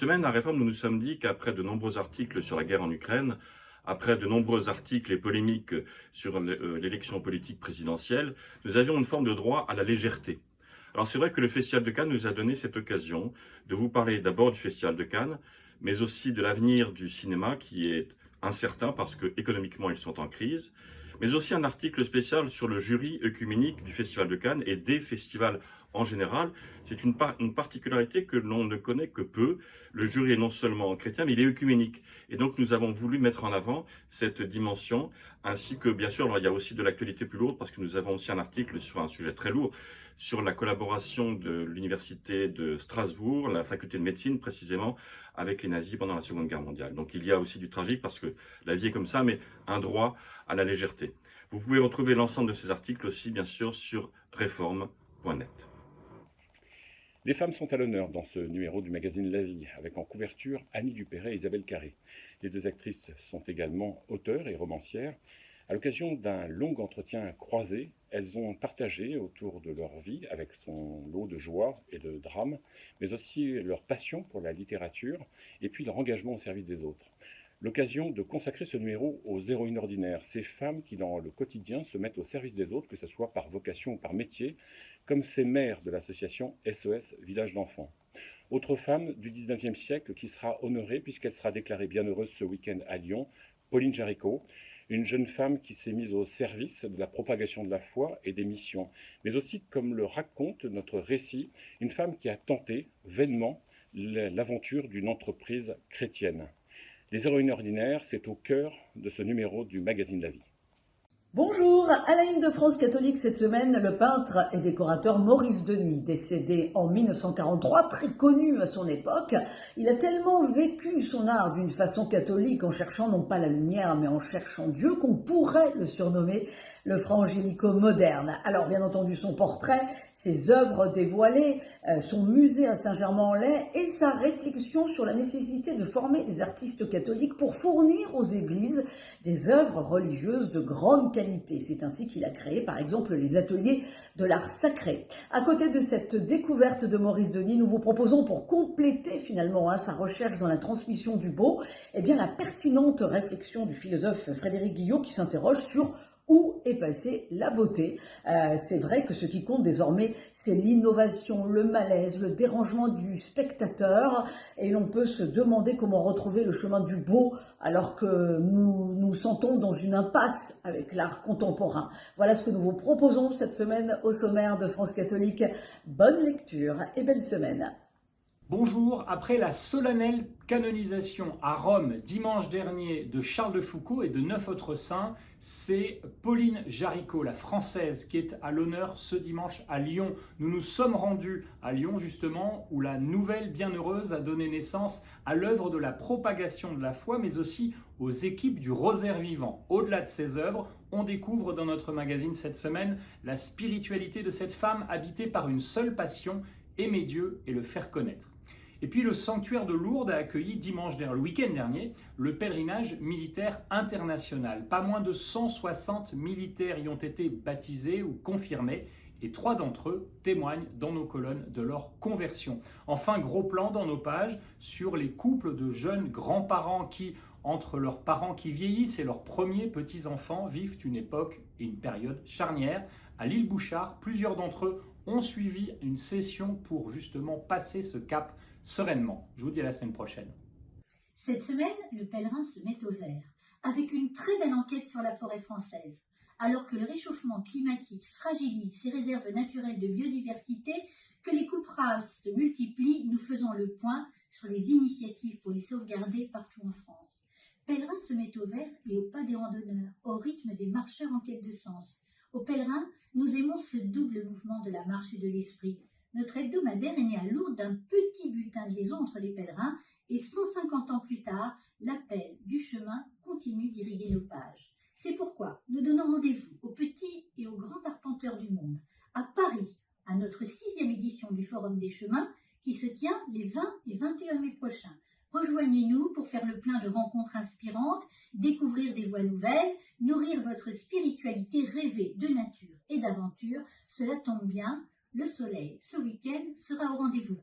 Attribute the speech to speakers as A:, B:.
A: semaine, à Réforme, nous nous sommes dit qu'après de nombreux articles sur la guerre en Ukraine, après de nombreux articles et polémiques sur l'élection politique présidentielle, nous avions une forme de droit à la légèreté. Alors c'est vrai que le Festival de Cannes nous a donné cette occasion de vous parler d'abord du Festival de Cannes, mais aussi de l'avenir du cinéma qui est incertain parce que économiquement ils sont en crise, mais aussi un article spécial sur le jury œcuménique du Festival de Cannes et des festivals en général. C'est une particularité que l'on ne connaît que peu. Le jury est non seulement chrétien, mais il est œcuménique. Et donc nous avons voulu mettre en avant cette dimension, ainsi que bien sûr, alors, il y a aussi de l'actualité plus lourde, parce que nous avons aussi un article sur un sujet très lourd, sur la collaboration de l'université de Strasbourg, la faculté de médecine précisément, avec les nazis pendant la Seconde Guerre mondiale. Donc il y a aussi du tragique, parce que la vie est comme ça, mais un droit à la légèreté. Vous pouvez retrouver l'ensemble de ces articles aussi, bien sûr, sur réforme.net.
B: Les femmes sont à l'honneur dans ce numéro du magazine La Vie, avec en couverture Annie Dupéret et Isabelle Carré. Les deux actrices sont également auteurs et romancières. À l'occasion d'un long entretien croisé, elles ont partagé autour de leur vie, avec son lot de joie et de drame, mais aussi leur passion pour la littérature et puis leur engagement au service des autres. L'occasion de consacrer ce numéro aux héroïnes ordinaires, ces femmes qui dans le quotidien se mettent au service des autres, que ce soit par vocation ou par métier, comme ces mères de l'association SOS Village d'Enfants. Autre femme du 19e siècle qui sera honorée puisqu'elle sera déclarée bienheureuse ce week-end à Lyon, Pauline Jaricot, une jeune femme qui s'est mise au service de la propagation de la foi et des missions, mais aussi, comme le raconte notre récit, une femme qui a tenté vainement l'aventure d'une entreprise chrétienne. Les héroïnes ordinaires, c'est au cœur de ce numéro du magazine La Vie.
C: Bonjour, à la une de France catholique cette semaine, le peintre et décorateur Maurice Denis, décédé en 1943, très connu à son époque. Il a tellement vécu son art d'une façon catholique en cherchant non pas la lumière mais en cherchant Dieu qu'on pourrait le surnommer le Fra Angelico moderne. Alors bien entendu son portrait, ses œuvres dévoilées, son musée à Saint-Germain-en-Laye et sa réflexion sur la nécessité de former des artistes catholiques pour fournir aux églises des œuvres religieuses de grande qualité. C'est ainsi qu'il a créé, par exemple, les ateliers de l'art sacré. À côté de cette découverte de Maurice Denis, nous vous proposons, pour compléter finalement sa recherche dans la transmission du beau, la pertinente réflexion du philosophe Frédéric Guillot qui s'interroge sur où est passée la beauté. C'est vrai que ce qui compte désormais, c'est l'innovation, le malaise, le dérangement du spectateur. Et l'on peut se demander comment retrouver le chemin du beau alors que nous nous sentons dans une impasse avec l'art contemporain. Voilà ce que nous vous proposons cette semaine au sommaire de France catholique. Bonne lecture et belle semaine.
D: Bonjour, après la solennelle canonisation à Rome dimanche dernier de Charles de Foucauld et de 9 autres saints, c'est Pauline Jaricot, la française, qui est à l'honneur ce dimanche à Lyon. Nous nous sommes rendus à Lyon justement, où la nouvelle bienheureuse a donné naissance à l'œuvre de la propagation de la foi, mais aussi aux équipes du Rosaire vivant. Au-delà de ces œuvres, on découvre dans notre magazine cette semaine la spiritualité de cette femme habitée par une seule passion, aimer Dieu et le faire connaître. Et puis le sanctuaire de Lourdes a accueilli le week-end dernier, le pèlerinage militaire international. Pas moins de 160 militaires y ont été baptisés ou confirmés, et 3 d'entre eux témoignent dans nos colonnes de leur conversion. Enfin, gros plan dans nos pages sur les couples de jeunes grands-parents qui, entre leurs parents qui vieillissent et leurs premiers petits-enfants, vivent une époque et une période charnière. À l'île Bouchard, plusieurs d'entre eux ont suivi une session pour justement passer ce cap sereinement. Je vous dis à la semaine prochaine.
E: Cette semaine, le pèlerin se met au vert, avec une très belle enquête sur la forêt française. Alors que le réchauffement climatique fragilise ses réserves naturelles de biodiversité, que les coupes rases se multiplient, nous faisons le point sur les initiatives pour les sauvegarder partout en France. Pèlerin se met au vert et au pas des randonneurs, au rythme des marcheurs en quête de sens. Au pèlerin, nous aimons ce double mouvement de la marche et de l'esprit. Notre hebdomadaire est né à Lourdes d'un petit bulletin de liaison entre les pèlerins et 150 ans plus tard, l'appel du chemin continue d'irriguer nos pages. C'est pourquoi nous donnons rendez-vous aux petits et aux grands arpenteurs du monde, à Paris, à notre 6e édition du Forum des chemins qui se tient les 20 et 21 mai prochains. Rejoignez-nous pour faire le plein de rencontres inspirantes, découvrir des voies nouvelles, nourrir votre spiritualité rêvée de nature et d'aventure. Cela tombe bien, le soleil ce week-end sera au rendez-vous.